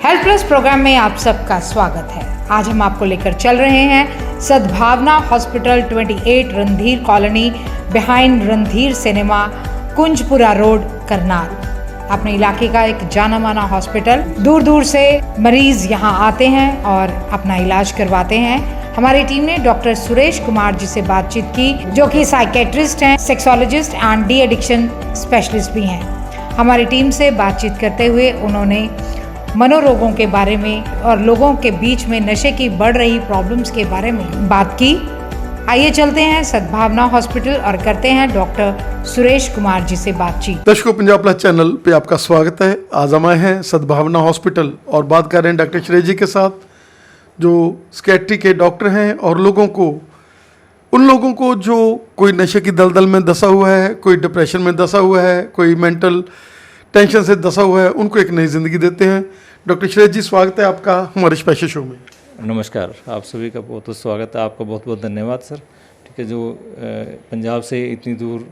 Health plus programme में आप सबका स्वागत है। आज हम आपको लेकर चल रहे हैं सद्भावना hospital 28 Randhir colony behind Randhir cinema, Kunjpura road, Karnal. अपने इलाके का एक जाना माना हॉस्पिटल। दूर दूर से मरीज यहाँ आते हैं और अपना इलाज करवाते हैं। हमारी टीम ने डॉक्टर सुरेश कुमार जी से बातचीत की, जो कि साइकेट्रिस्ट हैं, sexologist and de addiction specialist भी हैं। हमारी टीम से बातचीत करते हुए उन्होंने मनोरोगों के बारे में और लोगों के बीच में नशे की बढ़ रही प्रॉब्लम्स के बारे में बात की। आइए चलते हैं सद्भावना हॉस्पिटल और करते हैं डॉक्टर सुरेश कुमार जी से बातचीत। दर्शकों, पंजाब प्लस चैनल पे आपका स्वागत है। आज हम आए हैं सद्भावना हॉस्पिटल और बात कर रहे हैं डॉक्टर सुरेश जी के साथ, जो साइकियाट्री के डॉक्टर हैं और उन लोगों को जो कोई नशे की दलदल में दसा हुआ है, कोई डिप्रेशन में दसा हुआ है, कोई मेंटल टेंशन से दसा हुआ है, उनको एक नई ज़िंदगी देते हैं। डॉक्टर सुरेश जी, स्वागत है आपका हमारे स्पेशल शो में। नमस्कार, आप सभी का बहुत बहुत स्वागत है। आपका बहुत बहुत धन्यवाद सर। ठीक है, जो पंजाब से इतनी दूर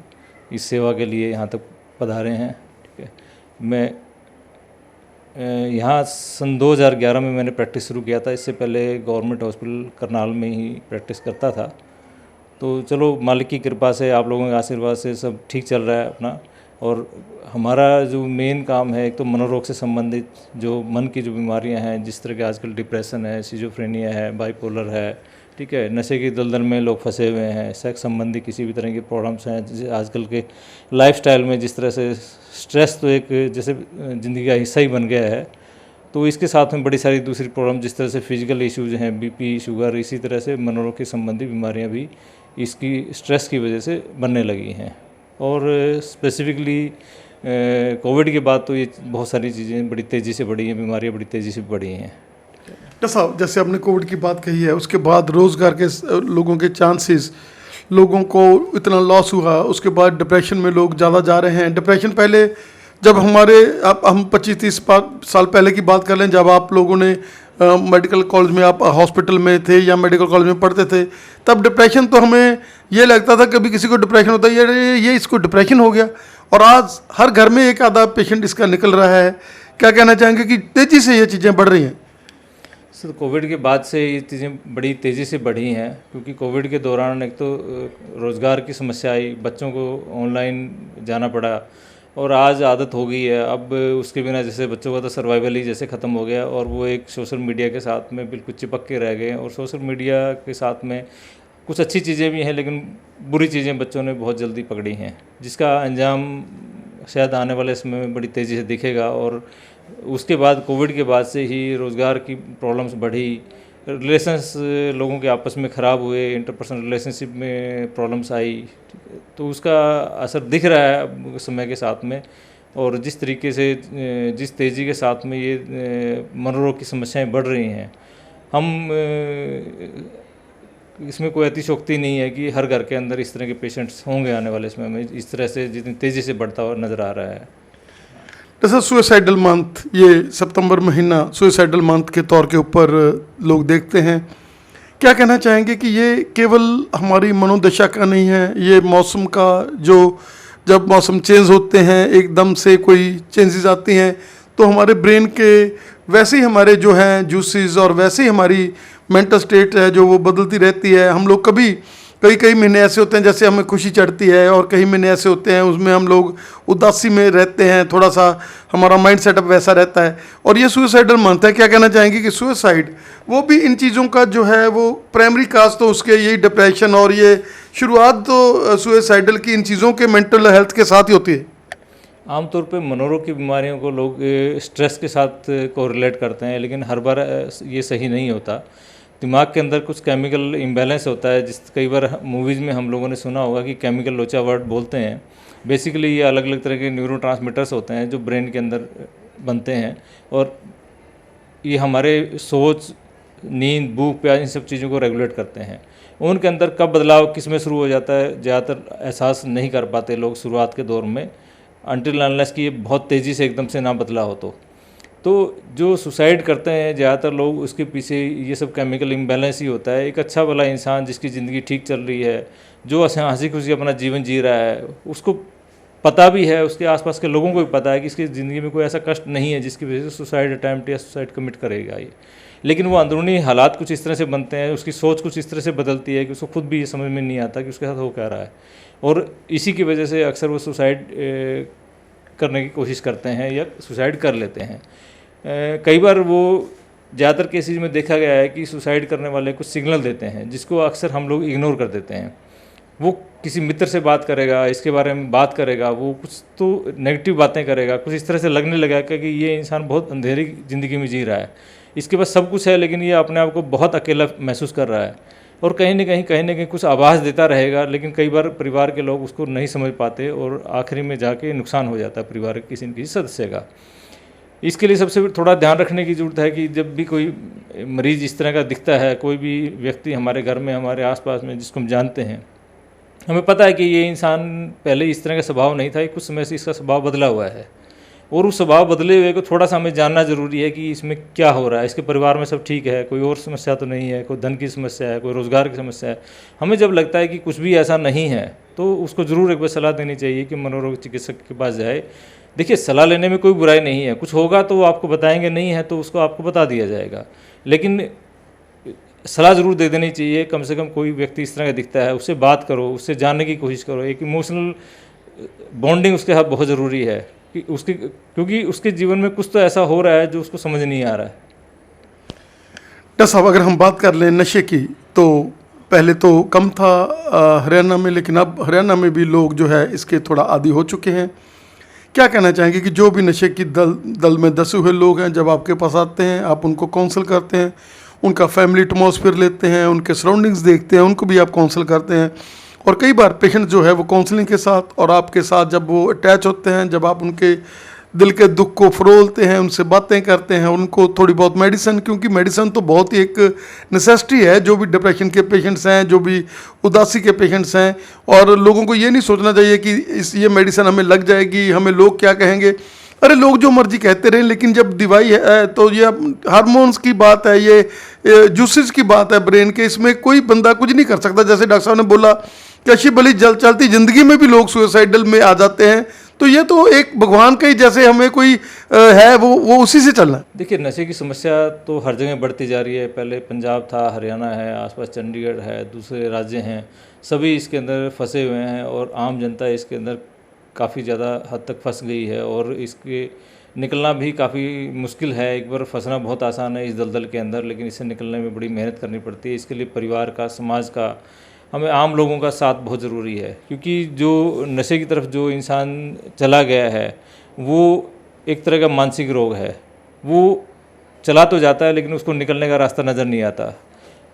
इस सेवा के लिए यहाँ तक पधारे हैं। ठीक है, मैं यहाँ सन 2011 में मैंने प्रैक्टिस शुरू किया था। इससे पहले गवर्नमेंट हॉस्पिटल करनाल में ही प्रैक्टिस करता था। तो चलो, मालिक की कृपा से, आप लोगों के आशीर्वाद से सब ठीक चल रहा है अपना। और हमारा जो मेन काम है, एक तो मनोरोग से संबंधित जो मन की जो बीमारियां हैं, जिस तरह के आजकल डिप्रेशन है, सिजोफ्रेनिया है, बाइपोलर है, ठीक है, नशे की दलदल में लोग फंसे हुए हैं, सेक्स संबंधी किसी भी तरह की प्रॉब्लम्स हैं, आजकल के लाइफस्टाइल में जिस तरह से स्ट्रेस तो एक जैसे ज़िंदगी का हिस्सा ही बन गया है, तो इसके साथ में बड़ी सारी दूसरी प्रॉब्लम जिस तरह से फिजिकल इश्यूज हैं, बीपी, शुगर, इसी तरह से मनोरोग के संबंधी बीमारियां भी इसकी स्ट्रेस की वजह से बनने लगी हैं। और स्पेसिफिकली कोविड के बाद तो ये बहुत सारी चीज़ें बड़ी तेज़ी से बढ़ी हैं, बीमारियां बड़ी तेज़ी से बढ़ी हैं। डॉक्टर साहब, जैसे आपने कोविड की बात कही है, उसके बाद रोज़गार के लोगों के चांसेस, लोगों को इतना लॉस हुआ, उसके बाद डिप्रेशन में लोग ज़्यादा जा रहे हैं। डिप्रेशन पहले जब हम 25-30 साल पहले की बात कर लें, जब आप लोगों ने मेडिकल कॉलेज में, आप हॉस्पिटल में थे या मेडिकल कॉलेज में पढ़ते थे, तब डिप्रेशन तो हमें ये लगता था कभी किसी को डिप्रेशन होता है, ये इसको डिप्रेशन हो गया। और आज हर घर में एक आधा पेशेंट इसका निकल रहा है। क्या कहना चाहेंगे कि तेज़ी से ये चीज़ें बढ़ रही हैं? सर, कोविड के बाद से ये चीज़ें बड़ी तेज़ी से बढ़ी हैं, क्योंकि कोविड के दौरान एक तो रोज़गार की समस्या आई, बच्चों को ऑनलाइन जाना पड़ा और आज आदत हो गई है। अब उसके बिना जैसे बच्चों का तो सर्वाइवल ही जैसे ख़त्म हो गया और वो एक सोशल मीडिया के साथ में बिल्कुल चिपक के रह गए। और सोशल मीडिया के साथ में कुछ अच्छी चीज़ें भी हैं, लेकिन बुरी चीज़ें बच्चों ने बहुत जल्दी पकड़ी हैं, जिसका अंजाम शायद आने वाले समय में बड़ी तेज़ी से दिखेगा। और उसके बाद कोविड के बाद से ही रोज़गार की प्रॉब्लम्स बढ़ी, रिलेशंस लोगों के आपस में ख़राब हुए, इंटरपर्सनल रिलेशनशिप में प्रॉब्लम्स आई। तो उसका असर दिख रहा है अब समय के साथ में। और जिस तरीके से, जिस तेज़ी के साथ में ये मनोरोग की समस्याएं बढ़ रही हैं, हम इसमें कोई अतिशयोक्ति नहीं है कि हर घर के अंदर इस तरह के पेशेंट्स होंगे आने वाले समय में, इस तरह से जितनी तेज़ी से बढ़ता हुआ नज़र आ रहा है। जैसा सुसाइडल मंथ, ये सितंबर महीना सुसाइडल मंथ के तौर के ऊपर लोग देखते हैं, क्या कहना चाहेंगे कि ये केवल हमारी मनोदशा का नहीं है, ये मौसम का, जो जब मौसम चेंज होते हैं, एकदम से कोई चेंजेस आती हैं, तो हमारे ब्रेन के वैसे ही हमारे जो हैं जूसेस और वैसे ही हमारी मेंटल स्टेट है जो वो बदलती रहती है। हम लोग कई महीने ऐसे होते हैं जैसे हमें खुशी चढ़ती है, और कई महीने ऐसे होते हैं उसमें हम लोग उदासी में रहते हैं, थोड़ा सा हमारा माइंड सेटअप वैसा रहता है। और ये सुसाइडल मंथ है। क्या कहना चाहेंगे कि सुसाइड वो भी इन चीज़ों का जो है वो प्राइमरी काज तो उसके यही डिप्रेशन, और ये शुरुआत तो सुसाइडल की इन चीज़ों के मेंटल हेल्थ के साथ ही होती है। आमतौर पे मनोरोग की बीमारियों को लोग स्ट्रेस के साथ को रिलेट करते हैं, लेकिन हर बार ये सही नहीं होता। दिमाग के अंदर कुछ केमिकल इम्बैलेंस होता है, जिस कई बार मूवीज़ में हम लोगों ने सुना होगा कि केमिकल लोचा वर्ड बोलते हैं। बेसिकली ये अलग अलग तरह के न्यूरोट्रांसमीटर्स होते हैं जो ब्रेन के अंदर बनते हैं, और ये हमारे सोच, नींद, भूख, प्यास, इन सब चीज़ों को रेगुलेट करते हैं। उनके अंदर कब बदलाव किस में शुरू हो जाता है, ज़्यादातर एहसास नहीं कर पाते लोग शुरुआत के दौर में, अनटिल अनलेस कि ये बहुत तेज़ी से एकदम से ना बदला हो। तो जो सुसाइड करते हैं ज़्यादातर लोग, उसके पीछे ये सब केमिकल इम्बैलेंस ही होता है। एक अच्छा भला इंसान जिसकी ज़िंदगी ठीक चल रही है, जो हंसी खुशी अपना जीवन जी रहा है, उसको पता भी है, उसके आसपास के लोगों को भी पता है कि इसकी ज़िंदगी में कोई ऐसा कष्ट नहीं है जिसकी वजह से सुसाइड अटैम्प्ट या सुसाइड कमिट करेगा ये, लेकिन वो अंदरूनी हालात कुछ इस तरह से बनते हैं, उसकी सोच कुछ इस तरह से बदलती है कि उसको खुद भी ये समझ में नहीं आता कि उसके साथ हो क्या रहा है, और इसी की वजह से अक्सर वो सुसाइड करने की कोशिश करते हैं या सुसाइड कर लेते हैं। कई बार वो ज़्यादातर केसेज में देखा गया है कि सुसाइड करने वाले कुछ सिग्नल देते हैं जिसको अक्सर हम लोग इग्नोर कर देते हैं। वो किसी मित्र से बात करेगा, इसके बारे में बात करेगा, वो कुछ तो नेगेटिव बातें करेगा, कुछ इस तरह से लगने लगा कि ये इंसान बहुत अंधेरी ज़िंदगी में जी रहा है, इसके पास सब कुछ है लेकिन ये अपने आप को बहुत अकेला महसूस कर रहा है, और कहीं ना कहीं कुछ आवाज़ देता रहेगा, लेकिन कई बार परिवार के लोग उसको नहीं समझ पाते और आखिरी में जाके नुकसान हो जाता है परिवार के किसी न किसी सदस्य का। इसके लिए सबसे थोड़ा ध्यान रखने की ज़रूरत है कि जब भी कोई मरीज़ इस तरह का दिखता है, कोई भी व्यक्ति हमारे घर में, हमारे आसपास में जिसको हम जानते हैं, हमें पता है कि ये इंसान पहले इस तरह का स्वभाव नहीं था, कुछ समय से इसका स्वभाव बदला हुआ है, और उस स्वभाव बदले हुए को थोड़ा सा हमें जानना ज़रूरी है कि इसमें क्या हो रहा है, इसके परिवार में सब ठीक है, कोई और समस्या तो नहीं है, कोई धन की समस्या है, कोई रोज़गार की समस्या है। हमें जब लगता है कि कुछ भी ऐसा नहीं है तो उसको ज़रूर एक बार सलाह देनी चाहिए कि मनोरोग चिकित्सक के पास जाए। देखिए, सलाह लेने में कोई बुराई नहीं है, कुछ होगा तो वो आपको बताएंगे, नहीं है तो उसको आपको बता दिया जाएगा, लेकिन सलाह ज़रूर दे देनी चाहिए। कम से कम कोई व्यक्ति इस तरह का दिखता है, उससे बात करो, उससे जानने की कोशिश करो। एक इमोशनल बॉन्डिंग उसके साथ बहुत ज़रूरी है कि क्योंकि उसके जीवन में कुछ तो ऐसा हो रहा है जो उसको समझ नहीं आ रहा है। डॉक्टर साहब, अगर हम बात कर लें नशे की, तो पहले तो कम था हरियाणा में, लेकिन अब हरियाणा में भी लोग जो है इसके थोड़ा आदी हो चुके हैं। क्या कहना चाहेंगे कि जो भी नशे की दल में दसे हुए लोग हैं, जब आपके पास आते हैं, आप उनको काउंसल करते हैं, उनका फैमिली एटमॉस्फेयर लेते हैं, उनके सराउंडिंग्स देखते हैं, उनको भी आप काउंसल करते हैं, और कई बार पेशेंट जो है वो काउंसलिंग के साथ और आपके साथ जब वो अटैच होते हैं, जब आप उनके दिल के दुख को फरोलते हैं, उनसे बातें करते हैं, उनको थोड़ी बहुत मेडिसिन, क्योंकि मेडिसिन तो बहुत ही एक नेसेसिटी है, जो भी डिप्रेशन के पेशेंट्स हैं, जो भी उदासी के पेशेंट्स हैं, और लोगों को ये नहीं सोचना चाहिए कि ये मेडिसिन हमें लग जाएगी, हमें लोग क्या कहेंगे। अरे लोग जो मर्जी कहते रहें, लेकिन जब दवाई है तो ये हार्मोन्स की बात है, ये जूसेस की बात है ब्रेन के, इसमें कोई बंदा कुछ नहीं कर सकता। जैसे डॉक्टर साहब ने बोला कि अच्छी भली चलती ज़िंदगी में भी लोग सुसाइडल में आ जाते हैं, तो ये तो एक भगवान का ही जैसे हमें कोई है वो उसी से चलना है। देखिए, नशे की समस्या तो हर जगह बढ़ती जा रही है। पहले पंजाब था, हरियाणा है, आसपास चंडीगढ़ है, दूसरे राज्य हैं, सभी इसके अंदर फंसे हुए हैं, और आम जनता इसके अंदर काफ़ी ज़्यादा हद तक फंस गई है, और इसके निकलना भी काफ़ी मुश्किल है। एक बार फंसना बहुत आसान है इस दलदल के अंदर, लेकिन इससे निकलने में बड़ी मेहनत करनी पड़ती है। इसके लिए परिवार का, समाज का, हमें आम लोगों का साथ बहुत ज़रूरी है, क्योंकि जो नशे की तरफ जो इंसान चला गया है वो एक तरह का मानसिक रोग है। वो चला तो जाता है लेकिन उसको निकलने का रास्ता नज़र नहीं आता।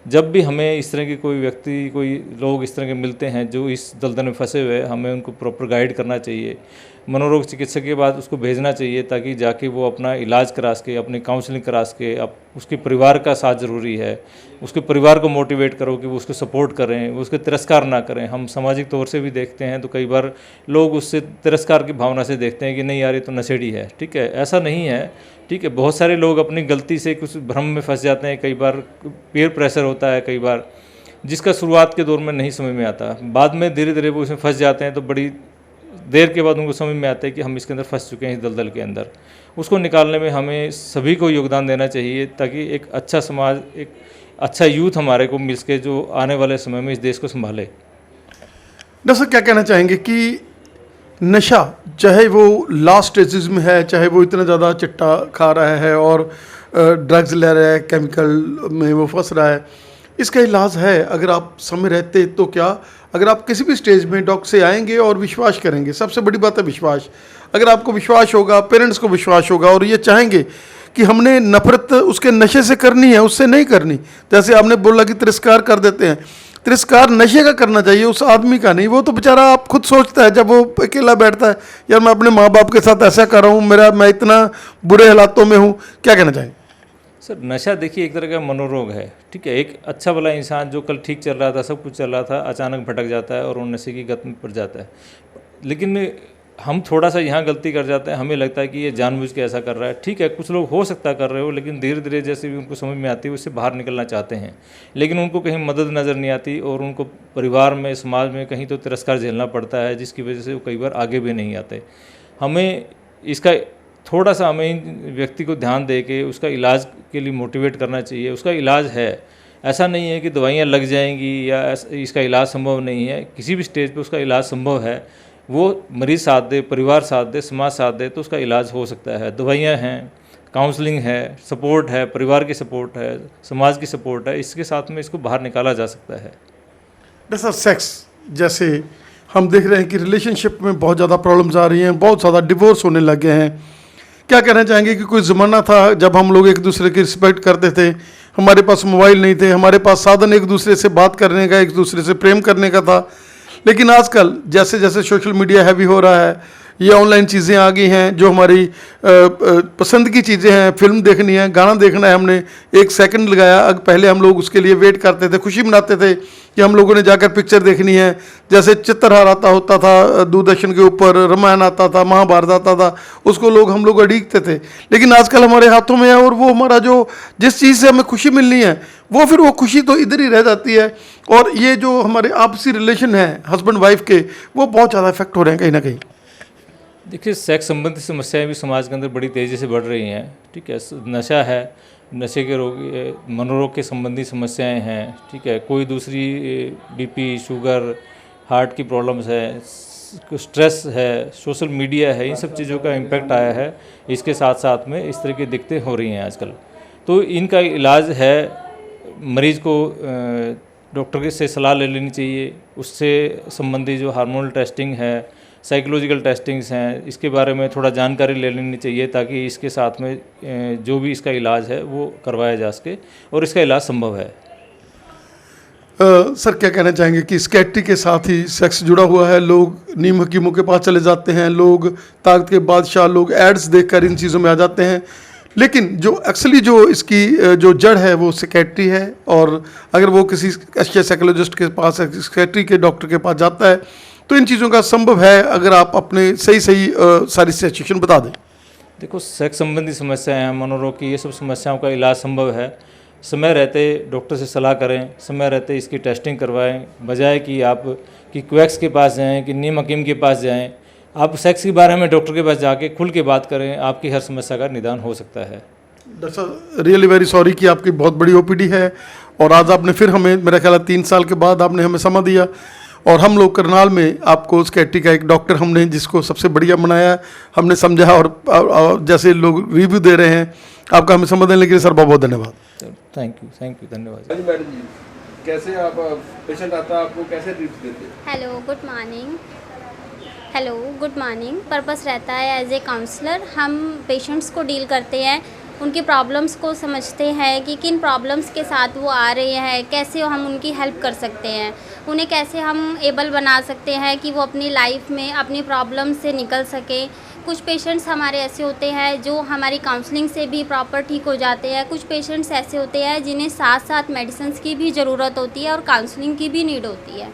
जब भी हमें इस तरह के कोई व्यक्ति, कोई लोग इस तरह के मिलते हैं जो इस दलदल में फंसे हुए, हमें उनको प्रॉपर गाइड करना चाहिए। मनोरोग चिकित्सक के बाद उसको भेजना चाहिए ताकि जाके वो अपना इलाज करा सके, अपनी काउंसलिंग करा सके। अब उसके परिवार का साथ ज़रूरी है, उसके परिवार को मोटिवेट करो कि वो उसको सपोर्ट करें, वो उसके तिरस्कार ना करें। हम सामाजिक तौर से भी देखते हैं तो कई बार लोग उससे तिरस्कार की भावना से देखते हैं कि नहीं यार ये तो नशेड़ी है। ठीक है, ऐसा नहीं है। ठीक है, बहुत सारे लोग अपनी गलती से कुछ भ्रम में फंस जाते हैं। कई बार पीयर प्रेशर होता है, कई बार जिसका शुरुआत के दौर में नहीं समझ में आता, बाद में धीरे धीरे वो इसमें फंस जाते हैं, तो बड़ी देर के बाद उनको समझ में आता है कि हम इसके अंदर फंस चुके हैं, इस दलदल के अंदर। उसको निकालने में हमें सभी को योगदान देना चाहिए ताकि एक अच्छा समाज, एक अच्छा यूथ हमारे को मिल सके जो आने वाले समय में इस देश को संभाले। डॉक्टर साहब, क्या कहना चाहेंगे कि नशा, चाहे वो लास्ट स्टेजेस में है, चाहे वो इतना ज़्यादा चिट्टा खा रहा है और ड्रग्स ले रहा है, केमिकल में वो फंस रहा है, इसका इलाज है अगर आप समय रहते तो? क्या अगर आप किसी भी स्टेज में डॉक्टर से आएंगे और विश्वास करेंगे, सबसे बड़ी बात है विश्वास। अगर आपको विश्वास होगा, पेरेंट्स को विश्वास होगा और ये चाहेंगे कि हमने नफरत उसके नशे से करनी है, उससे नहीं करनी। जैसे आपने बोला कि तिरस्कार कर देते हैं, तिरस्कार नशे का करना चाहिए, उस आदमी का नहीं। वो तो बेचारा आप खुद सोचता है जब वो अकेला बैठता है, यार मैं अपने माँ बाप के साथ ऐसा कर रहा हूँ, मैं इतना बुरे हालातों में हूँ। क्या कहना चाहेंगे? सर, नशा देखिए एक तरह का मनोरोग है। ठीक है, एक अच्छा भला इंसान जो कल ठीक चल रहा था, सब कुछ चल रहा था, अचानक भटक जाता है और वो नशे की गत में पड़ जाता है। लेकिन हम थोड़ा सा यहाँ गलती कर जाते हैं, हमें लगता है कि ये जानबूझ के ऐसा कर रहा है। ठीक है, कुछ लोग हो सकता है कर रहे हो, लेकिन धीरे धीरे जैसे भी उनको समझ में आती है उससे बाहर निकलना चाहते हैं, लेकिन उनको कहीं मदद नज़र नहीं आती और उनको परिवार में, समाज में कहीं तो तिरस्कार झेलना पड़ता है, जिसकी वजह से वो कई बार आगे भी नहीं आते। हमें इसका थोड़ा सा हमें इन व्यक्ति को ध्यान दे के उसका इलाज के लिए मोटिवेट करना चाहिए। उसका इलाज है, ऐसा नहीं है कि दवाइयाँ लग जाएंगी या इसका इलाज संभव नहीं है। किसी भी स्टेज पे उसका इलाज संभव है। वो मरीज़ साथ दे, परिवार साथ दे, समाज साथ दे तो उसका इलाज हो सकता है। दवाइयाँ हैं, काउंसलिंग है, सपोर्ट है, परिवार की सपोर्ट है, समाज की सपोर्ट है, इसके साथ में इसको बाहर निकाला जा सकता है। डॉक्टर साहब, सेक्स जैसे हम देख रहे हैं कि रिलेशनशिप में बहुत ज़्यादा प्रॉब्लम्स आ रही हैं, बहुत ज़्यादा डिवोर्स होने लग गए हैं। क्या कहना चाहेंगे कि कोई ज़माना था जब हम लोग एक दूसरे की रिस्पेक्ट करते थे, हमारे पास मोबाइल नहीं थे, हमारे पास साधन एक दूसरे से बात करने का, एक दूसरे से प्रेम करने का था, लेकिन आजकल जैसे जैसे सोशल मीडिया हैवी हो रहा है, ये ऑनलाइन चीज़ें आ गई हैं, जो हमारी पसंद की चीज़ें हैं, फिल्म देखनी है, गाना देखना है, हमने 1 सेकंड लगाया, पहले हम लोग उसके लिए वेट करते थे, खुशी मनाते थे कि हम लोगों ने जाकर पिक्चर देखनी है। जैसे चित्रहार आता होता था दूरदर्शन के ऊपर, रामायण आता था, महाभारत आता था, उसको हम लोग अड़ीगते थे, लेकिन आजकल हमारे हाथों में है और वो हमारा जो जिस चीज़ से हमें खुशी मिलनी है वो खुशी तो इधर ही रह जाती है। और ये जो हमारे आपसी रिलेशन है हस्बैंड वाइफ के, वो बहुत ज़्यादा इफेक्ट हो रहे हैं कहीं ना कहीं। देखिए, सेक्स संबंधित समस्याएं भी समाज के अंदर बड़ी तेज़ी से बढ़ रही हैं। ठीक है, नशा है, नशे के रोग, मनोरोग के संबंधी समस्याएं हैं। ठीक है, कोई दूसरी बीपी, शुगर, हार्ट की प्रॉब्लम्स है, स्ट्रेस है, सोशल मीडिया है, इन सब चीज़ों का इम्पैक्ट आया है। इसके साथ साथ में इस तरह की दिक्कतें हो रही हैं आजकल। तो इनका इलाज है, मरीज़ को डॉक्टर से सलाह ले लेनी चाहिए। उससे संबंधी जो हार्मोनल टेस्टिंग है, साइकोलॉजिकल टेस्टिंग्स हैं, इसके बारे में थोड़ा जानकारी ले लेनी चाहिए, ताकि इसके साथ में जो भी इसका इलाज है वो करवाया जा सके और इसका इलाज संभव है। सर, क्या कहना चाहेंगे कि स्कैट्री के साथ ही सेक्स जुड़ा हुआ है? लोग नीम हकीमों के पास चले जाते हैं, लोग ताकत के बादशाह, लोग एड्स देखकर इन चीज़ों में आ जाते हैं, लेकिन जो एक्चुअली जो इसकी जो जड़ है वो साइकेट्री है। और अगर वो किसी अच्छे साइकोलॉजिस्ट के पास, साइकेट्री के डॉक्टर के पास जाता है तो इन चीज़ों का संभव है, अगर आप अपने सही सारी सिचुएशन बता दें। देखो, सेक्स संबंधी समस्याएं हैं, मनोरोग की, ये सब समस्याओं का इलाज संभव है। समय रहते डॉक्टर से सलाह करें, समय रहते इसकी टेस्टिंग करवाएं, बजाय कि आप कि क्वैक्स के पास जाएं, कि नीम हकीम के पास जाएं। आप सेक्स के बारे में डॉक्टर के पास जाके खुल के बात करें, आपकी हर समस्या का निदान हो सकता है। डॉक्टर साहब, रियली वेरी सॉरी कि आपकी बहुत बड़ी ओपीडी है और आज आपने फिर हमें, मेरा ख्याल है 3 साल के बाद आपने हमें समय दिया, और हम लोग करनाल में आपको स्कैट्री का एक डॉक्टर हमने जिसको सबसे बढ़िया बनाया, हमने समझा, और जैसे लोग रिव्यू दे रहे हैं आपका हमें समझ देने के लिए सर बहुत बहुत धन्यवाद। थैंक यू, धन्यवाद। मैडम जी, कैसे आप पेशेंट आता है आपको कैसे ट्रीट देते हैं? Hello good morning. पर्पस रहता है एज ए काउंसलर, हम पेशेंट्स को डील करते हैं, उनकी प्रॉब्लम्स को समझते हैं कि किन प्रॉब्लम्स के साथ वो आ रहे हैं, कैसे हम उनकी हेल्प कर सकते हैं, उन्हें कैसे हम एबल बना सकते हैं कि वो अपनी लाइफ में अपनी प्रॉब्लम से निकल सकें। कुछ पेशेंट्स हमारे ऐसे होते हैं जो हमारी काउंसलिंग से भी प्रॉपर ठीक हो जाते हैं, कुछ पेशेंट्स ऐसे होते हैं जिन्हें साथ साथ मेडिसिन्स की भी ज़रूरत होती है और काउंसलिंग की भी नीड होती है।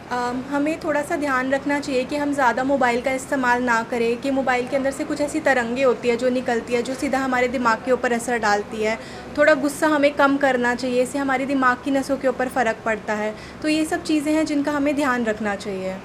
हमें थोड़ा सा ध्यान रखना चाहिए कि हम ज़्यादा मोबाइल का इस्तेमाल ना करें, कि मोबाइल के अंदर से कुछ ऐसी तरंगें होती है जो निकलती है, जो सीधा हमारे दिमाग के ऊपर असर डालती है। थोड़ा गुस्सा हमें कम करना चाहिए, इससे हमारे दिमाग की नसों के ऊपर फ़र्क पड़ता है। तो ये सब चीज़ें हैं जिनका हमें ध्यान रखना चाहिए।